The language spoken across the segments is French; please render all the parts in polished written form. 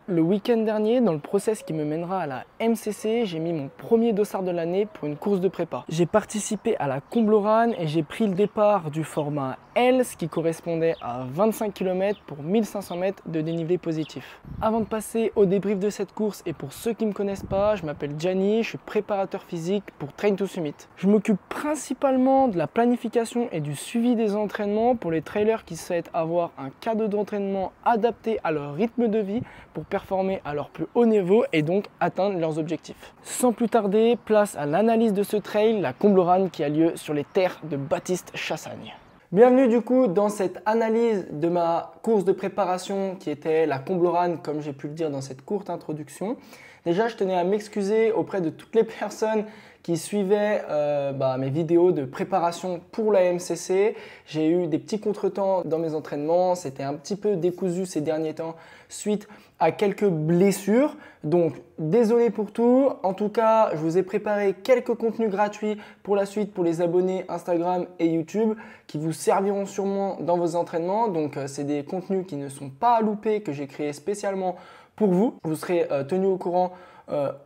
Le week-end dernier, dans le process qui me mènera à la MCC, j'ai mis mon premier dossard de l'année pour une course de prépa. J'ai participé à la Combloran et j'ai pris le départ du format L, ce qui correspondait à 25 km pour 1500 mètres de dénivelé positif. Avant de passer au débrief de cette course, et pour ceux qui ne me connaissent pas, je m'appelle Gianni, je suis préparateur physique pour Train to Summit. Je m'occupe principalement de la planification et du suivi des entraînements pour les trailers qui souhaitent avoir un cadre d'entraînement adapté à leur rythme de vie pour performer à leur plus haut niveau et donc atteindre leurs objectifs. Sans plus tarder, place à l'analyse de ce trail, la Combloran qui a lieu sur les terres de Baptiste Chassagne. Bienvenue du coup dans cette analyse de ma course de préparation qui était la Combloran, comme j'ai pu le dire dans cette courte introduction. Déjà, je tenais à m'excuser auprès de toutes les personnes qui suivaient mes vidéos de préparation pour la MCC. J'ai eu des petits contretemps dans mes entraînements, c'était un petit peu décousu ces derniers temps suite à quelques blessures. Donc désolé pour tout. En tout cas, je vous ai préparé quelques contenus gratuits pour la suite pour les abonnés Instagram et YouTube qui vous serviront sûrement dans vos entraînements. Donc c'est des contenus qui ne sont pas à louper, que j'ai créés spécialement pour vous. Vous serez tenu au courant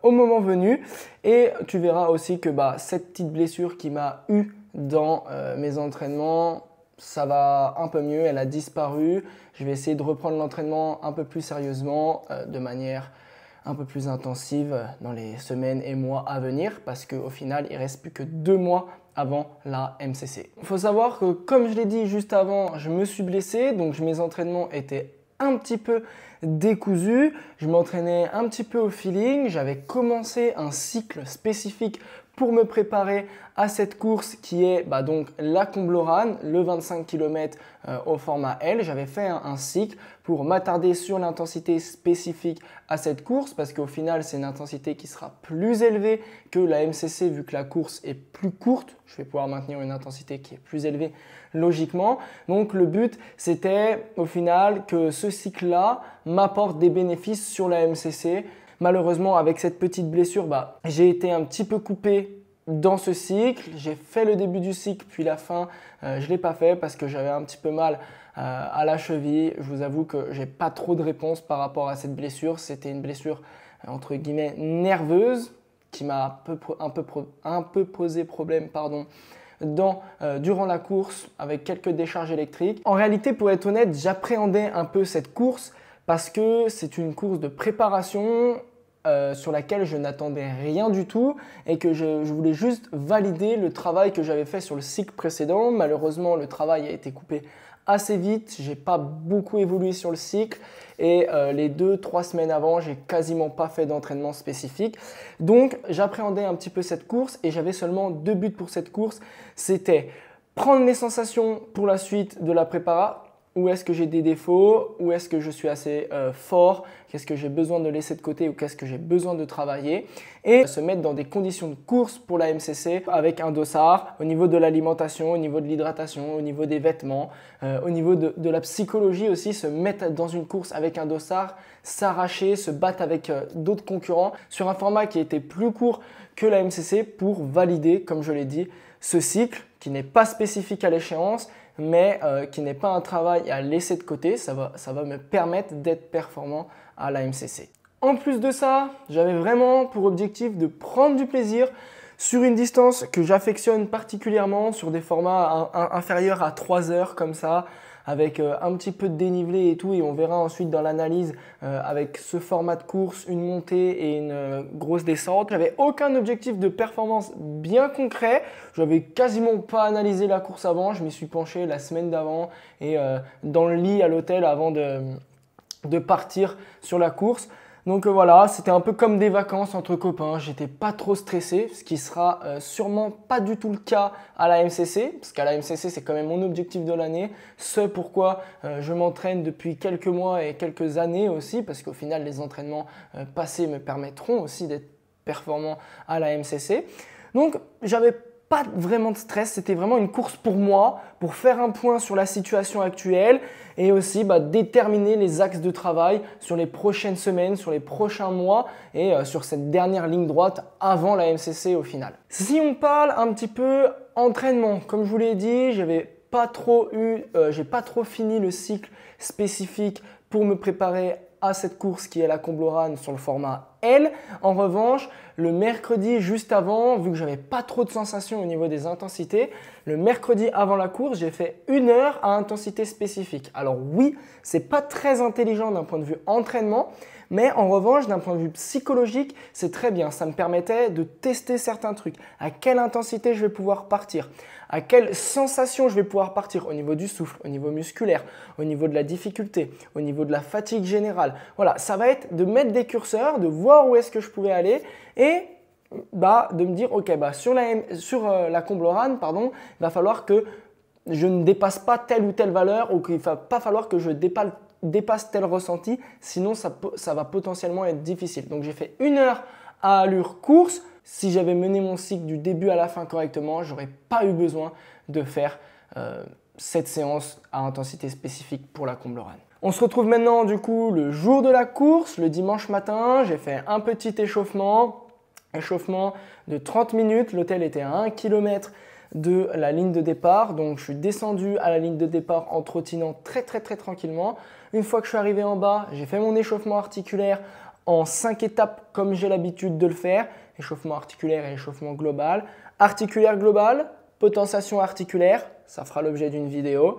au moment venu, et tu verras aussi que cette petite blessure qui m'a eu dans mes entraînements, ça va un peu mieux, elle a disparu. Je vais essayer de reprendre l'entraînement un peu plus sérieusement, de manière un peu plus intensive dans les semaines et mois à venir, parce qu'au final, il ne reste plus que 2 mois avant la MCC. Il faut savoir que, comme je l'ai dit juste avant, je me suis blessé, donc mes entraînements étaient un petit peu décousu, je m'entraînais un petit peu au feeling, j'avais commencé un cycle spécifique pour me préparer à cette course qui est donc la Combloran, le 25 km au format L. J'avais fait un cycle pour m'attarder sur l'intensité spécifique à cette course parce qu'au final, c'est une intensité qui sera plus élevée que la MCC vu que la course est plus courte. Je vais pouvoir maintenir une intensité qui est plus élevée logiquement. Donc le but, c'était au final que ce cycle-là m'apporte des bénéfices sur la MCC. Malheureusement, avec cette petite blessure, j'ai été un petit peu coupé dans ce cycle. J'ai fait le début du cycle, puis la fin, je ne l'ai pas fait parce que j'avais un petit peu mal à la cheville. Je vous avoue que je n'ai pas trop de réponse par rapport à cette blessure. C'était une blessure entre guillemets nerveuse qui m'a un peu posé problème durant la course avec quelques décharges électriques. En réalité, pour être honnête, j'appréhendais un peu cette course parce que c'est une course de préparation sur laquelle je n'attendais rien du tout et que je voulais juste valider le travail que j'avais fait sur le cycle précédent. Malheureusement, le travail a été coupé assez vite. Je n'ai pas beaucoup évolué sur le cycle et les 2-3 semaines avant, j'ai quasiment pas fait d'entraînement spécifique. Donc, j'appréhendais un petit peu cette course et j'avais seulement 2 buts pour cette course. C'était prendre mes sensations pour la suite de la prépa. Où est-ce que j'ai des défauts? Où est-ce que je suis assez fort? Qu'est-ce que j'ai besoin de laisser de côté ou qu'est-ce que j'ai besoin de travailler? Et se mettre dans des conditions de course pour la MCC avec un dossard au niveau de l'alimentation, au niveau de l'hydratation, au niveau des vêtements, au niveau de la psychologie aussi, se mettre dans une course avec un dossard, s'arracher, se battre avec d'autres concurrents sur un format qui était plus court que la MCC pour valider, comme je l'ai dit, ce cycle qui n'est pas spécifique à l'échéance, mais qui n'est pas un travail à laisser de côté. Ça va me permettre d'être performant à la MCC. En plus de ça, j'avais vraiment pour objectif de prendre du plaisir sur une distance que j'affectionne particulièrement, sur des formats inférieurs à 3 heures comme ça, avec un petit peu de dénivelé et tout, et on verra ensuite dans l'analyse avec ce format de course, une montée et une grosse descente. J'avais aucun objectif de performance bien concret, j'avais quasiment pas analysé la course avant, je m'y suis penché la semaine d'avant et dans le lit à l'hôtel avant de partir sur la course. Donc voilà, c'était un peu comme des vacances entre copains, j'étais pas trop stressé, ce qui sera sûrement pas du tout le cas à la MCC, parce qu'à la MCC c'est quand même mon objectif de l'année, ce pourquoi je m'entraîne depuis quelques mois et quelques années aussi, parce qu'au final les entraînements passés me permettront aussi d'être performant à la MCC. Donc j'avais pas vraiment de stress, c'était vraiment une course pour moi, pour faire un point sur la situation actuelle et aussi déterminer les axes de travail sur les prochaines semaines, sur les prochains mois et sur cette dernière ligne droite avant la MCC au final. Si on parle un petit peu entraînement, comme je vous l'ai dit, j'ai pas trop fini le cycle spécifique pour me préparer à cette course qui est la Combloran sur le format L. En revanche, le mercredi juste avant, vu que j'avais pas trop de sensations au niveau des intensités, le mercredi avant la course, j'ai fait 1 heure à intensité spécifique. Alors oui, c'est pas très intelligent d'un point de vue entraînement, mais en revanche, d'un point de vue psychologique, c'est très bien. Ça me permettait de tester certains trucs. À quelle intensité je vais pouvoir partir? À quelle sensation je vais pouvoir partir au niveau du souffle, au niveau musculaire, au niveau de la difficulté, au niveau de la fatigue générale. Voilà, ça va être de mettre des curseurs, de voir où est-ce que je pouvais aller et de me dire, ok, sur la Combloran, pardon, il va falloir que je ne dépasse pas telle ou telle valeur ou qu'il ne va pas falloir que je dépasse tel ressenti, sinon ça va potentiellement être difficile. Donc j'ai fait 1 heure à allure course. Si j'avais mené mon cycle du début à la fin correctement, je n'aurais pas eu besoin de faire cette séance à intensité spécifique pour la Combloran. On se retrouve maintenant du coup le jour de la course, le dimanche matin. J'ai fait un petit échauffement de 30 minutes. L'hôtel était à 1 km de la ligne de départ. Donc je suis descendu à la ligne de départ en trottinant très tranquillement. Une fois que je suis arrivé en bas, j'ai fait mon échauffement articulaire en 5 étapes comme j'ai l'habitude de le faire. Échauffement articulaire et échauffement global. Articulaire global, potentiation articulaire, ça fera l'objet d'une vidéo.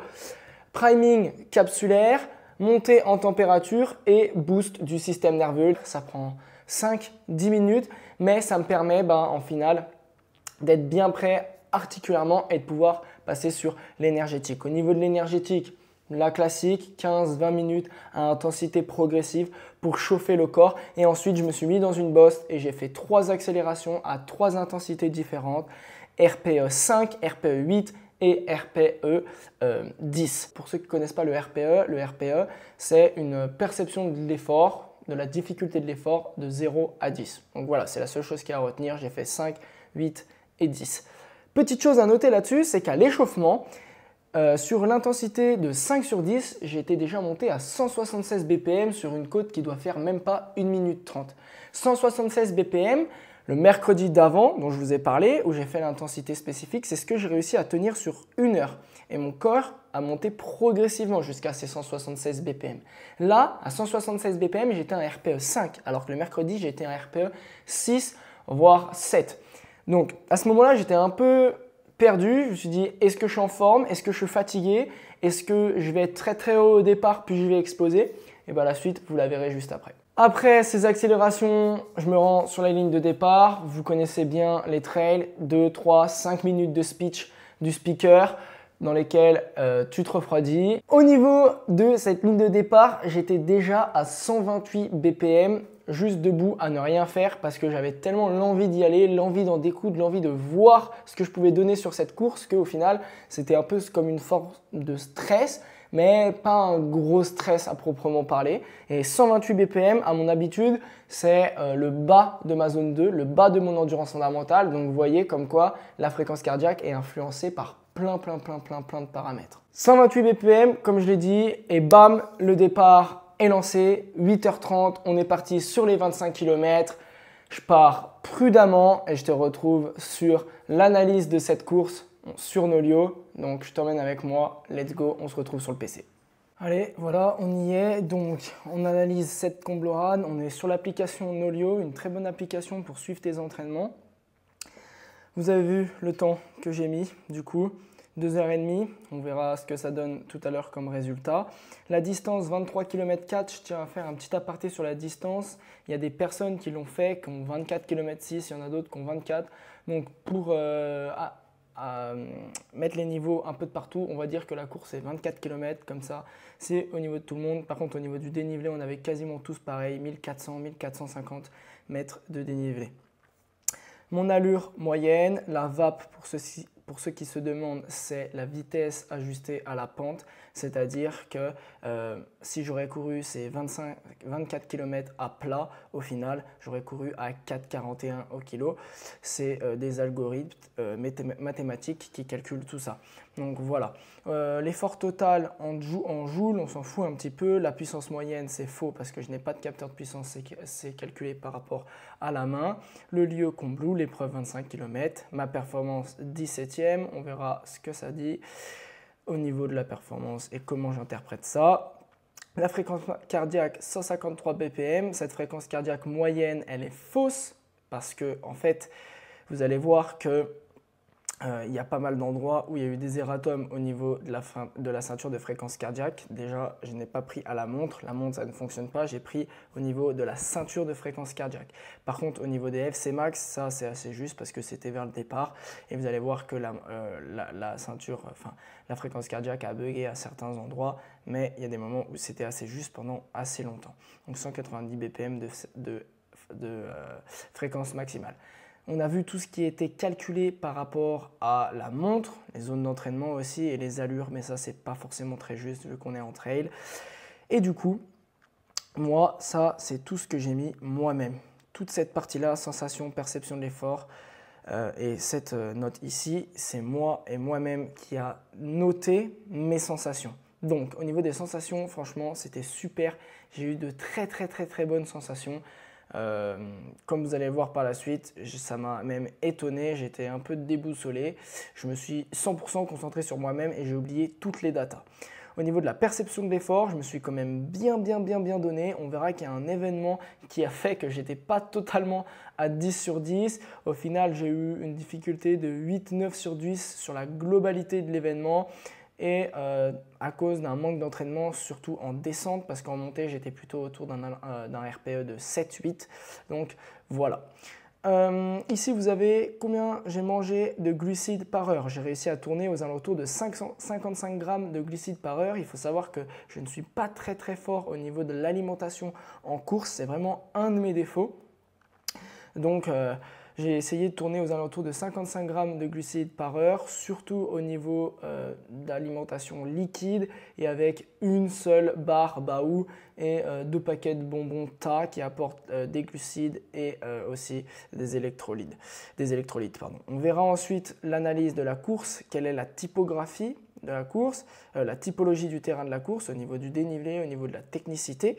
Priming capsulaire, montée en température et boost du système nerveux. Ça prend 5-10 minutes, mais ça me permet en finale d'être bien prêt articulairement et de pouvoir passer sur l'énergétique. Au niveau de l'énergétique, la classique, 15-20 minutes à intensité progressive pour chauffer le corps. Et ensuite, je me suis mis dans une bosse et j'ai fait 3 accélérations à 3 intensités différentes. RPE 5, RPE 8 et RPE 10. Pour ceux qui ne connaissent pas le RPE, c'est une perception de l'effort, de la difficulté de l'effort de 0 à 10. Donc voilà, c'est la seule chose qu'il y a à retenir. J'ai fait 5, 8 et 10. Petite chose à noter là-dessus, c'est qu'à l'échauffement, sur l'intensité de 5 sur 10, j'ai été déjà monté à 176 BPM sur une côte qui doit faire même pas 1 minute 30. 176 BPM, le mercredi d'avant dont je vous ai parlé, où j'ai fait l'intensité spécifique, c'est ce que j'ai réussi à tenir sur 1 heure. Et mon corps a monté progressivement jusqu'à ces 176 BPM. Là, à 176 BPM, j'étais un RPE 5, alors que le mercredi, j'étais un RPE 6, voire 7. Donc à ce moment-là, j'étais un peu perdu. Je me suis dit, est-ce que je suis en forme? Est-ce que je suis fatigué? Est-ce que je vais être très haut au départ puis je vais exploser? Et la suite, vous la verrez juste après. Après ces accélérations, je me rends sur la ligne de départ. Vous connaissez bien les trails, 2, 3, 5 minutes de speech du speaker dans lesquels tu te refroidis. Au niveau de cette ligne de départ, j'étais déjà à 128 BPM, juste debout à ne rien faire parce que j'avais tellement l'envie d'y aller, l'envie d'en découdre, l'envie de voir ce que je pouvais donner sur cette course qu'au final, c'était un peu comme une forme de stress, mais pas un gros stress à proprement parler. Et 128 BPM, à mon habitude, c'est le bas de ma zone 2, le bas de mon endurance fondamentale. Donc vous voyez comme quoi la fréquence cardiaque est influencée par plein de paramètres. 128 BPM, comme je l'ai dit, et bam, le départ est lancé. 8h30, on est parti sur les 25 km. Je pars prudemment et je te retrouve sur l'analyse de cette course sur Nolio. Donc je t'emmène avec moi, let's go, on se retrouve sur le PC. Allez, voilà, on y est. Donc on analyse cette Combloran, on est sur l'application Nolio, une très bonne application pour suivre tes entraînements. Vous avez vu le temps que j'ai mis, du coup, 2h30. On verra ce que ça donne tout à l'heure comme résultat. La distance, 23 km 4. Je tiens à faire un petit aparté sur la distance. Il y a des personnes qui l'ont fait, qui ont 24 km 6. Il y en a d'autres qui ont 24. Donc, pour mettre les niveaux un peu de partout, on va dire que la course est 24 km. Comme ça, c'est au niveau de tout le monde. Par contre, au niveau du dénivelé, on avait quasiment tous pareil, 1400, 1450 mètres de dénivelé. Mon allure moyenne, la VAP pour ceux qui se demandent, c'est la vitesse ajustée à la pente. C'est-à-dire que si j'aurais couru ces 24 km à plat, au final, j'aurais couru à 4,41 au kilo. C'est des algorithmes mathématiques qui calculent tout ça. Donc voilà. L'effort total en joules, on s'en fout un petit peu. La puissance moyenne, c'est faux parce que je n'ai pas de capteur de puissance, c'est calculé par rapport à la main. Le lieu Combloux, l'épreuve 25 km. Ma performance 17e, on verra ce que ça dit au niveau de la performance et comment j'interprète ça. La fréquence cardiaque 153 BPM, cette fréquence cardiaque moyenne, elle est fausse parce que en fait, vous allez voir que il y a pas mal d'endroits où il y a eu des erratums au niveau de la ceinture de fréquence cardiaque. Déjà, je n'ai pas pris à la montre, ça ne fonctionne pas, j'ai pris au niveau de la ceinture de fréquence cardiaque. Par contre, au niveau des FC max, ça c'est assez juste parce que c'était vers le départ et vous allez voir que la ceinture, la fréquence cardiaque a bugué à certains endroits, mais il y a des moments où c'était assez juste pendant assez longtemps. Donc 190 BPM de fréquence maximale. On a vu tout ce qui était calculé par rapport à la montre, les zones d'entraînement aussi et les allures, mais ça, c'est pas forcément très juste vu qu'on est en trail. Et du coup, moi, ça, c'est tout ce que j'ai mis moi-même. Toute cette partie-là, sensation, perception de l'effort, et cette note ici, c'est moi et moi-même qui a noté mes sensations. Donc, au niveau des sensations, franchement, c'était super. J'ai eu de très bonnes sensations. Comme vous allez voir par la suite, ça m'a même étonné, j'étais un peu déboussolé. Je me suis 100% concentré sur moi-même et j'ai oublié toutes les datas. Au niveau de la perception de l'effort, je me suis quand même bien donné. On verra qu'il y a un événement qui a fait que j'étais pas totalement à 10 sur 10. Au final, j'ai eu une difficulté de 8-9 sur 10 sur la globalité de l'événement. Et à cause d'un manque d'entraînement, surtout en descente, parce qu'en montée, j'étais plutôt autour d'un RPE de 7-8. Donc voilà. Ici, vous avez combien j'ai mangé de glucides par heure. J'ai réussi à tourner aux alentours de 55 grammes de glucides par heure. Il faut savoir que je ne suis pas très fort au niveau de l'alimentation en course. C'est vraiment un de mes défauts. Donc, j'ai essayé de tourner aux alentours de 55 grammes de glucides par heure, surtout au niveau d'alimentation liquide et avec une seule barre Baou et 2 paquets de bonbons Ta qui apportent des glucides et aussi des électrolytes. On verra ensuite l'analyse de la course, quelle est la typographie de la course, la typologie du terrain de la course au niveau du dénivelé, au niveau de la technicité.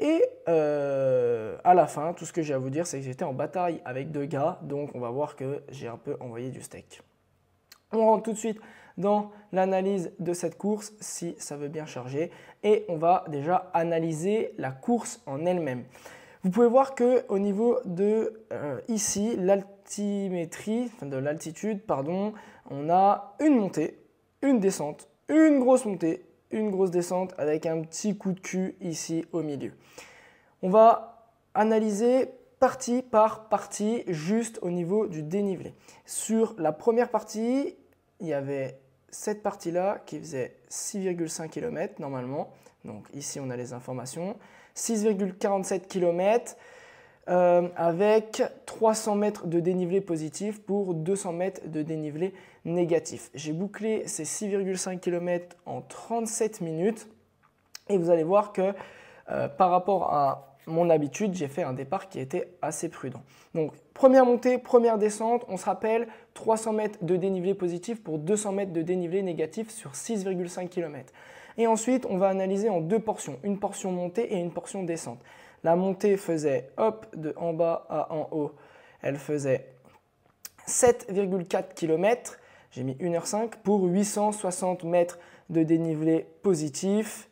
Et à la fin, tout ce que j'ai à vous dire, c'est que j'étais en bataille avec 2 gars, donc on va voir que j'ai un peu envoyé du steak. On rentre tout de suite dans l'analyse de cette course, si ça veut bien charger, et on va déjà analyser la course en elle-même. Vous pouvez voir qu'au niveau de ici, l'altimétrie, de l'altitude, pardon, on a une montée, une descente, une grosse montée, une grosse descente avec un petit coup de cul ici au milieu. On va analyser partie par partie juste au niveau du dénivelé. Sur la première partie, il y avait cette partie-là qui faisait 6,5 km normalement. Donc ici, on a les informations. 6,47 km avec 300 mètres de dénivelé positif pour 200 mètres de dénivelé négatif. J'ai bouclé ces 6,5 km en 37 minutes et vous allez voir que par rapport à mon habitude, j'ai fait un départ qui était assez prudent. Donc, première montée, première descente, on se rappelle 300 mètres de dénivelé positif pour 200 mètres de dénivelé négatif sur 6,5 km. Et ensuite, on va analyser en 2 portions, une portion montée et une portion descente. La montée faisait, hop, de en bas à en haut, elle faisait 7,4 km. J'ai mis 1h05 pour 860 mètres de dénivelé positif.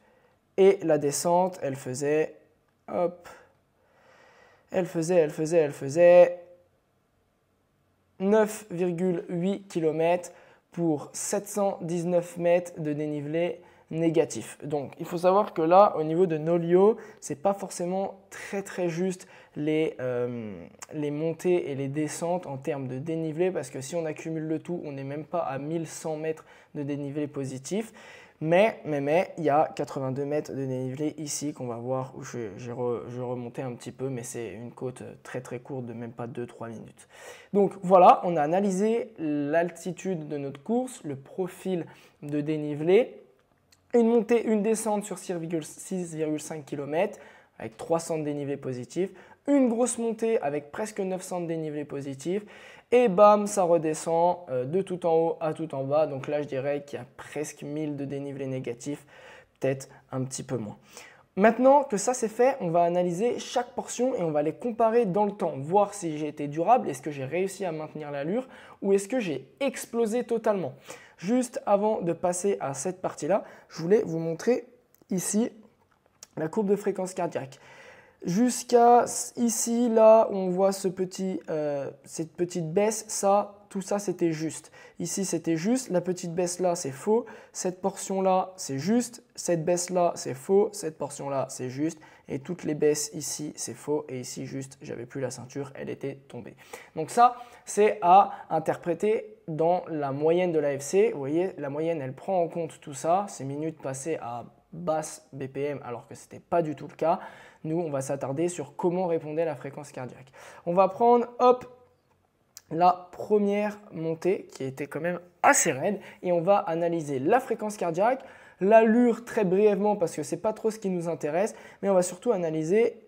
Et la descente, elle faisait, hop, elle faisait 9,8 km pour 719 mètres de dénivelé négatif. Donc, il faut savoir que là, au niveau de Nolio, c'est pas forcément très juste les montées et les descentes en termes de dénivelé parce que si on accumule le tout, on n'est même pas à 1100 mètres de dénivelé positif. Mais il y a 82 mètres de dénivelé ici qu'on va voir où j'ai remonté un petit peu, mais c'est une côte très courte de même pas 2-3 minutes. Donc voilà, on a analysé l'altitude de notre course, le profil de dénivelé, une montée, une descente sur 6,5 km avec 300 de dénivelé positif, une grosse montée avec presque 900 de dénivelé positif et bam, ça redescend de tout en haut à tout en bas. Donc là, je dirais qu'il y a presque 1000 de dénivelé négatif, peut-être un petit peu moins. Maintenant que ça c'est fait, on va analyser chaque portion et on va les comparer dans le temps, voir si j'ai été durable, est-ce que j'ai réussi à maintenir l'allure ou est-ce que j'ai explosé totalement. Juste avant de passer à cette partie-là, je voulais vous montrer ici la courbe de fréquence cardiaque. Jusqu'à ici, là, où on voit cette petite baisse, tout ça, c'était juste. Ici, c'était juste. La petite baisse là, c'est faux. Cette portion-là, c'est juste. Cette baisse-là, c'est faux. Cette portion-là, c'est juste. Et toutes les baisses ici, c'est faux. Et ici, juste, j'avais plus la ceinture, elle était tombée. Donc ça, c'est à interpréter dans la moyenne de l'AFC. Vous voyez, la moyenne, elle prend en compte tout ça, ces minutes passées à basse BPM alors que ce n'était pas du tout le cas. Nous, on va s'attarder sur comment répondait la fréquence cardiaque. On va prendre, hop, la première montée qui était quand même assez raide et on va analyser la fréquence cardiaque, l'allure très brièvement parce que ce n'est pas trop ce qui nous intéresse, mais on va surtout analyser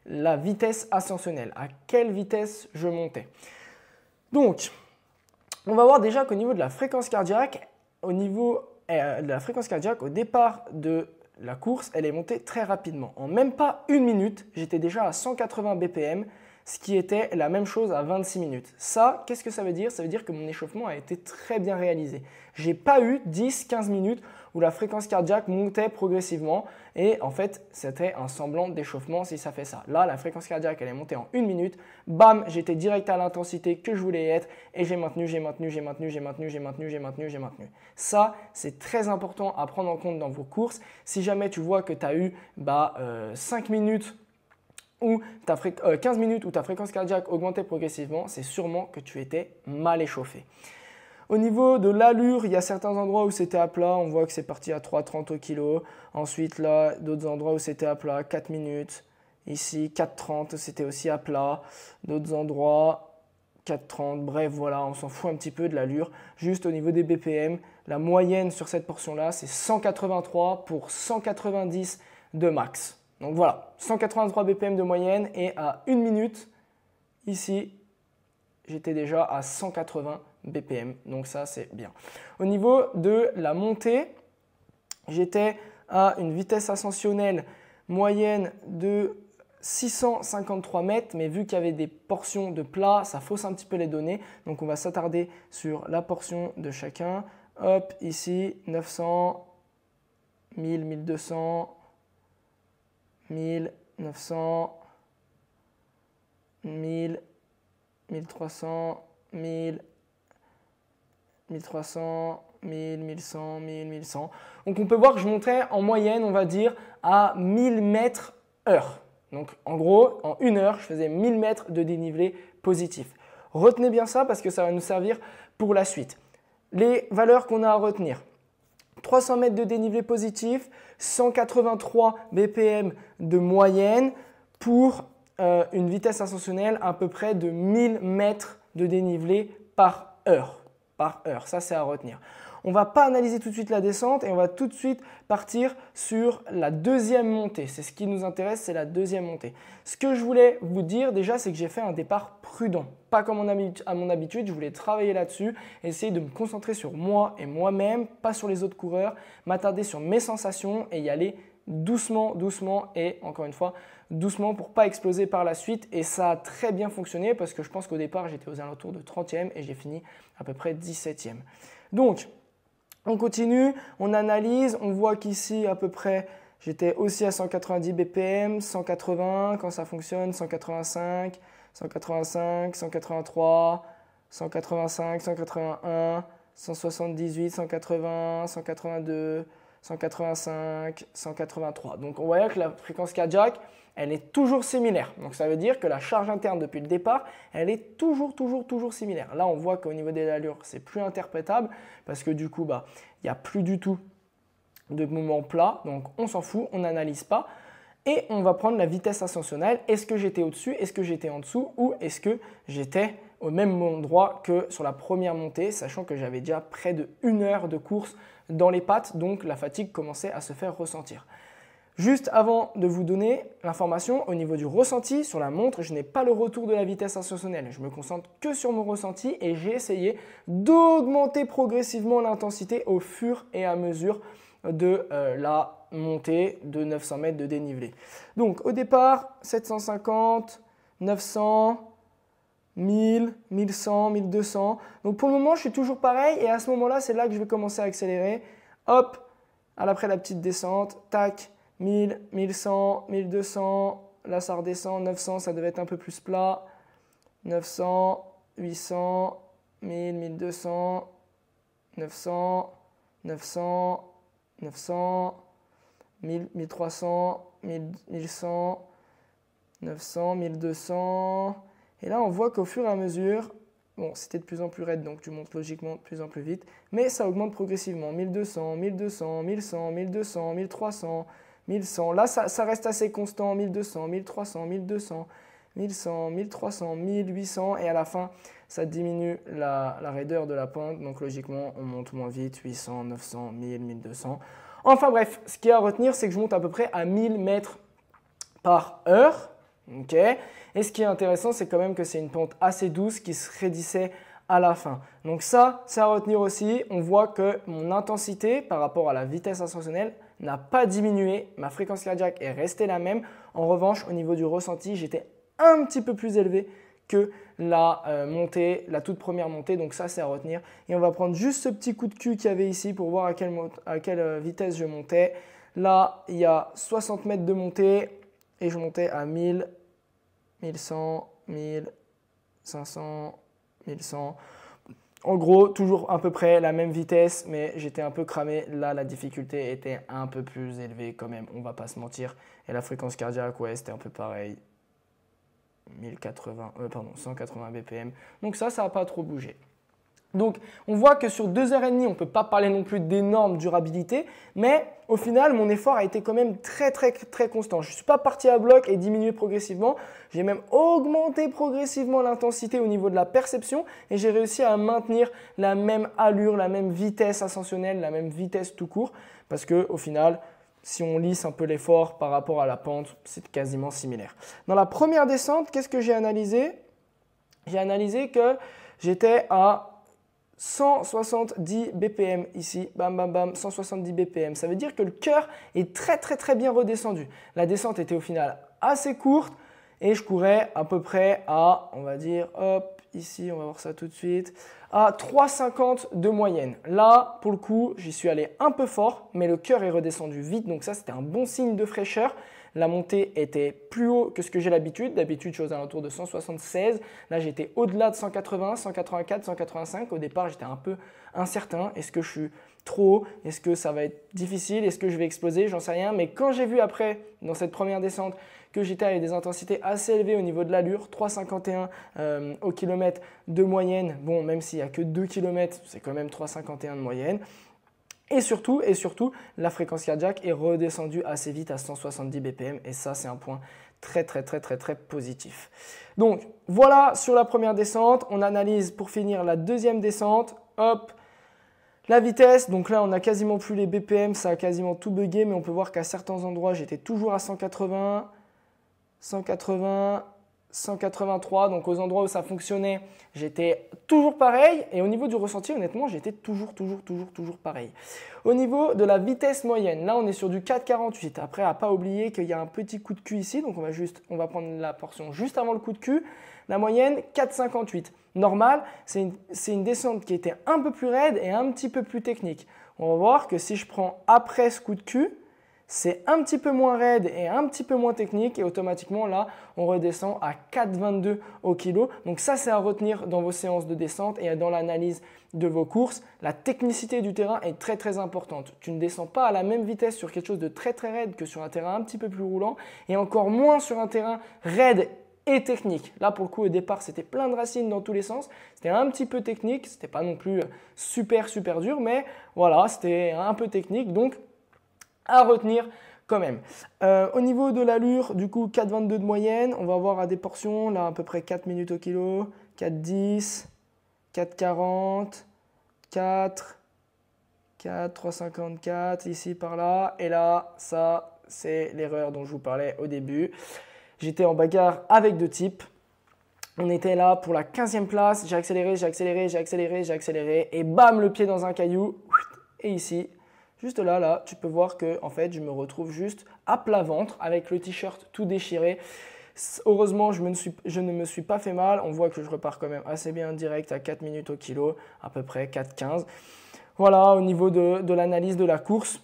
la vitesse ascensionnelle, à quelle vitesse je montais. Donc, on va voir déjà qu'au niveau de la fréquence cardiaque, au départ de la course, elle est montée très rapidement. En même pas une minute, j'étais déjà à 180 BPM, ce qui était la même chose à 26 minutes. Ça, qu'est-ce que ça veut dire? Ça veut dire que mon échauffement a été très bien réalisé. J'ai pas eu 10-15 minutes où la fréquence cardiaque montait progressivement et en fait, c'était un semblant d'échauffement si ça fait ça. Là, la fréquence cardiaque, elle est montée en une minute. Bam, j'étais direct à l'intensité que je voulais être et j'ai maintenu. Ça, c'est très important à prendre en compte dans vos courses. Si jamais tu vois que tu as eu 5 minutes ou 15 minutes où ta fréquence cardiaque augmentait progressivement, c'est sûrement que tu étais mal échauffé. Au niveau de l'allure, il y a certains endroits où c'était à plat, on voit que c'est parti à 3,30 au kilo. Ensuite, là, d'autres endroits où c'était à plat, 4 minutes. Ici, 4,30, c'était aussi à plat. D'autres endroits, 4,30. Bref, voilà, on s'en fout un petit peu de l'allure. Juste au niveau des BPM, la moyenne sur cette portion-là, c'est 183 pour 190 de max. Donc voilà, 183 BPM de moyenne et à 1 minute, ici, j'étais déjà à 180 BPM. Donc ça, c'est bien. Au niveau de la montée, j'étais à une vitesse ascensionnelle moyenne de 653 mètres, mais vu qu'il y avait des portions de plat, ça fausse un petit peu les données. Donc on va s'attarder sur la portion de chacun. Hop, ici, 900, 1000, 1200, 1000, 900, 1000, 1300, 1000, 1300, 1000, 1100, 1000, 1100. Donc on peut voir que je montais en moyenne, on va dire, à 1000 mètres heure. Donc en gros, en 1 heure, je faisais 1000 mètres de dénivelé positif. Retenez bien ça parce que ça va nous servir pour la suite. Les valeurs qu'on a à retenir. 300 mètres de dénivelé positif, 183 BPM de moyenne pour une vitesse ascensionnelle à peu près de 1000 mètres de dénivelé par heure. Ça, c'est à retenir. On ne va pas analyser tout de suite la descente et on va tout de suite partir sur la deuxième montée. C'est ce qui nous intéresse, c'est la deuxième montée. Ce que je voulais vous dire déjà, c'est que j'ai fait un départ prudent. Pas comme à mon habitude, je voulais travailler là-dessus, essayer de me concentrer sur moi et moi-même, pas sur les autres coureurs, m'attarder sur mes sensations et y aller doucement, doucement et encore une fois, doucement pour ne pas exploser par la suite. Et ça a très bien fonctionné parce que je pense qu'au départ, j'étais aux alentours de 30e et j'ai fini à peu près 17e. Donc, on continue, on analyse, on voit qu'ici à peu près, j'étais aussi à 190 BPM, 180 quand ça fonctionne, 185, 185, 183, 185, 181, 178, 180, 182, 185, 183. Donc on voit que la fréquence cardiaque, elle est toujours similaire. Donc ça veut dire que la charge interne depuis le départ, elle est toujours similaire. Là, on voit qu'au niveau des allures, c'est plus interprétable parce que du coup, il n'y a plus du tout de mouvement plat. Donc on s'en fout, on n'analyse pas. Et on va prendre la vitesse ascensionnelle. Est-ce que j'étais au-dessus? Est-ce que j'étais en dessous? Ou est-ce que j'étais au même endroit que sur la première montée, sachant que j'avais déjà près de 1 heure de course dans les pattes, donc la fatigue commençait à se faire ressentir. Juste avant de vous donner l'information, au niveau du ressenti, sur la montre, je n'ai pas le retour de la vitesse ascensionnelle. Je me concentre que sur mon ressenti et j'ai essayé d'augmenter progressivement l'intensité au fur et à mesure de la montée de 900 mètres de dénivelé. Donc au départ, 750, 900, 1000, 1100, 1200. Donc pour le moment, je suis toujours pareil et à ce moment-là, c'est là que je vais commencer à accélérer. Hop, après la petite descente, tac, 1000, 1100, 1200. Là, ça redescend. 900, ça devait être un peu plus plat. 900, 800, 1000, 1200, 900, 900, 900, 1000, 1300, 1100, 900, 1200. Et là, on voit qu'au fur et à mesure, bon, c'était de plus en plus raide, donc tu montes logiquement de plus en plus vite, mais ça augmente progressivement. 1200, 1200, 1100, 1200, 1300, 1100. Là, ça reste assez constant. 1200, 1300, 1200, 1100, 1300, 1800. Et à la fin, ça diminue la raideur de la pente. Donc logiquement, on monte moins vite. 800, 900, 1000, 1200. Enfin bref, ce qu'il y a à retenir, c'est que je monte à peu près à 1000 mètres par heure. Okay. Et ce qui est intéressant, c'est quand même que c'est une pente assez douce qui se raidissait à la fin. Donc ça, c'est à retenir aussi. On voit que mon intensité par rapport à la vitesse ascensionnelle n'a pas diminué. Ma fréquence cardiaque est restée la même. En revanche, au niveau du ressenti, j'étais un petit peu plus élevé que la montée, la toute première montée. Donc ça, c'est à retenir. Et on va prendre juste ce petit coup de cul qu'il y avait ici pour voir à quelle vitesse je montais. Là, il y a 60 mètres de montée et je montais à 1000, 1100, 1500, 1100. En gros, toujours à peu près la même vitesse, mais j'étais un peu cramé. Là, la difficulté était un peu plus élevée quand même, on va pas se mentir. Et la fréquence cardiaque, ouais, c'était un peu pareil. 180 BPM. Donc ça n'a pas trop bougé. Donc, on voit que sur 2h30, on ne peut pas parler non plus d'énorme durabilité, mais au final, mon effort a été quand même très constant. Je ne suis pas parti à bloc et diminué progressivement. J'ai même augmenté progressivement l'intensité au niveau de la perception et j'ai réussi à maintenir la même allure, la même vitesse ascensionnelle, la même vitesse tout court, parce qu'au final, si on lisse un peu l'effort par rapport à la pente, c'est quasiment similaire. Dans la première descente, qu'est-ce que j'ai analysé? J'ai analysé que j'étais à 170 BPM ici, bam bam bam, 170 BPM. Ça veut dire que le cœur est très bien redescendu. La descente était au final assez courte et je courais à peu près à, on va dire, hop, ici, on va voir ça tout de suite, à 3,50 de moyenne. Là, pour le coup, j'y suis allé un peu fort, mais le cœur est redescendu vite, donc ça, c'était un bon signe de fraîcheur. La montée était plus haut que ce que j'ai l'habitude. D'habitude, je suis aux alentours de 176. Là, j'étais au-delà de 180, 184, 185. Au départ, j'étais un peu incertain. Est-ce que je suis trop haut? Est-ce que ça va être difficile? Est-ce que je vais exploser? J'en sais rien. Mais quand j'ai vu après, dans cette première descente, que j'étais avec des intensités assez élevées au niveau de l'allure, 3,51 au kilomètre de moyenne. Bon, même s'il n'y a que 2 km, c'est quand même 3,51 de moyenne. Et surtout, la fréquence cardiaque est redescendue assez vite à 170 BPM et ça, c'est un point très positif. Donc, voilà sur la première descente. On analyse pour finir la deuxième descente. Hop, la vitesse. Donc là, on n'a quasiment plus les BPM, ça a quasiment tout bugué, mais on peut voir qu'à certains endroits, j'étais toujours à 180, 180, 183, donc aux endroits où ça fonctionnait, j'étais toujours pareil. Et au niveau du ressenti, honnêtement, j'étais toujours pareil. Au niveau de la vitesse moyenne, là, on est sur du 4,48. Après, à ne pas oublier qu'il y a un petit coup de cul ici, donc on va prendre la portion juste avant le coup de cul. La moyenne, 4,58. Normal, c'est une descente qui était un peu plus raide et un petit peu plus technique. On va voir que si je prends après ce coup de cul, c'est un petit peu moins raide et un petit peu moins technique et automatiquement là, on redescend à 4,22 au kilo. Donc ça, c'est à retenir dans vos séances de descente et dans l'analyse de vos courses. La technicité du terrain est très importante. Tu ne descends pas à la même vitesse sur quelque chose de très raide que sur un terrain un petit peu plus roulant et encore moins sur un terrain raide et technique. Là, pour le coup, au départ, c'était plein de racines dans tous les sens. C'était un petit peu technique. C'était pas non plus super dur, mais voilà, c'était un peu technique. Donc, à retenir quand même. Au niveau de l'allure, du coup, 4,22 de moyenne. On va voir à des portions, là, à peu près 4 minutes au kilo, 4,10, 4,40, 4, 3,54, ici, par là. Et là, ça, c'est l'erreur dont je vous parlais au début. J'étais en bagarre avec deux types. On était là pour la 15e place. J'ai accéléré. Et bam, le pied dans un caillou. Et ici, juste là, tu peux voir que en fait, je me retrouve juste à plat ventre avec le t-shirt tout déchiré. Heureusement, je ne me suis pas fait mal. On voit que je repars quand même assez bien direct à 4 minutes au kilo, à peu près 4,15. Voilà, au niveau de l'analyse de la course.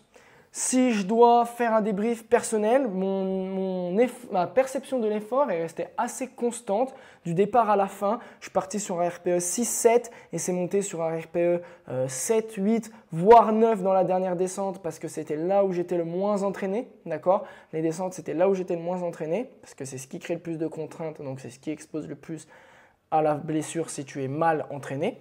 Si je dois faire un débrief personnel, ma perception de l'effort est restée assez constante du départ à la fin. Je suis parti sur un RPE 6-7 et c'est monté sur un RPE 7-8, voire 9 dans la dernière descente parce que c'était là où j'étais le moins entraîné. D'accord ? Les descentes, c'était là où j'étais le moins entraîné parce que c'est ce qui crée le plus de contraintes, donc c'est ce qui expose le plus à la blessure si tu es mal entraîné.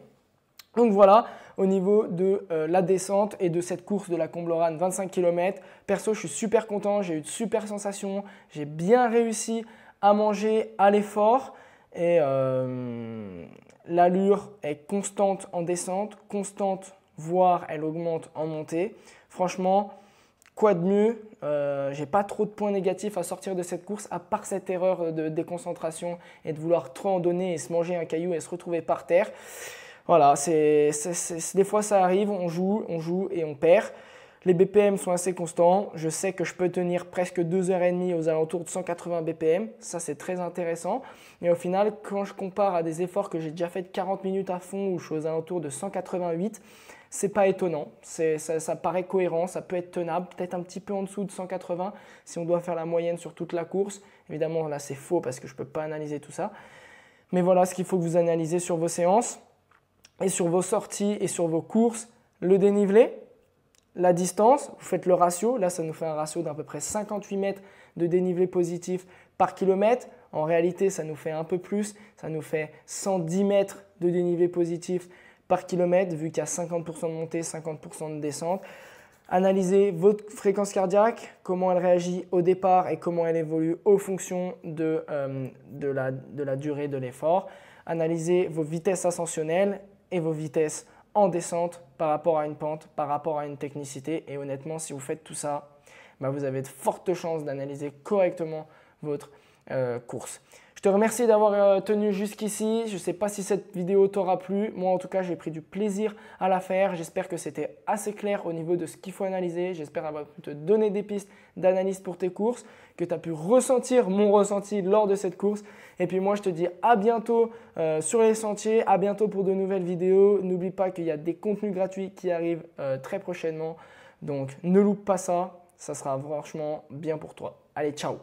Donc voilà, au niveau de la descente et de cette course de la Combloran 25 km, perso je suis super content, j'ai eu de super sensations, j'ai bien réussi à manger à l'effort et l'allure est constante en descente, constante voire elle augmente en montée. Franchement, quoi de mieux, j'ai pas trop de points négatifs à sortir de cette course à part cette erreur de déconcentration et de vouloir trop en donner et se manger un caillou et se retrouver par terre. Voilà, des fois ça arrive, on joue et on perd. Les BPM sont assez constants. Je sais que je peux tenir presque 2h30 aux alentours de 180 BPM. Ça, c'est très intéressant. Mais au final, quand je compare à des efforts que j'ai déjà fait de 40 minutes à fond où je suis aux alentours de 188, c'est pas étonnant. Ça paraît cohérent, ça peut être tenable, peut-être un petit peu en dessous de 180 si on doit faire la moyenne sur toute la course. Évidemment, là, c'est faux parce que je ne peux pas analyser tout ça. Mais voilà ce qu'il faut que vous analysez sur vos séances. Et sur vos sorties et sur vos courses, le dénivelé, la distance, vous faites le ratio. Là, ça nous fait un ratio d'à peu près 58 mètres de dénivelé positif par kilomètre. En réalité, ça nous fait un peu plus. Ça nous fait 110 mètres de dénivelé positif par kilomètre, vu qu'il y a 50% de montée, 50% de descente. Analysez votre fréquence cardiaque, comment elle réagit au départ et comment elle évolue aux fonctions de la durée de l'effort. Analysez vos vitesses ascensionnelles et vos vitesses en descente par rapport à une pente, par rapport à une technicité. Et honnêtement, si vous faites tout ça, vous avez de fortes chances d'analyser correctement votre course. Je te remercie d'avoir tenu jusqu'ici. Je ne sais pas si cette vidéo t'aura plu. Moi, en tout cas, j'ai pris du plaisir à la faire. J'espère que c'était assez clair au niveau de ce qu'il faut analyser. J'espère avoir pu te donner des pistes d'analyse pour tes courses, que tu as pu ressentir mon ressenti lors de cette course. Et puis moi, je te dis à bientôt sur les sentiers, à bientôt pour de nouvelles vidéos. N'oublie pas qu'il y a des contenus gratuits qui arrivent très prochainement. Donc, ne loupe pas ça. Ça sera franchement bien pour toi. Allez, ciao!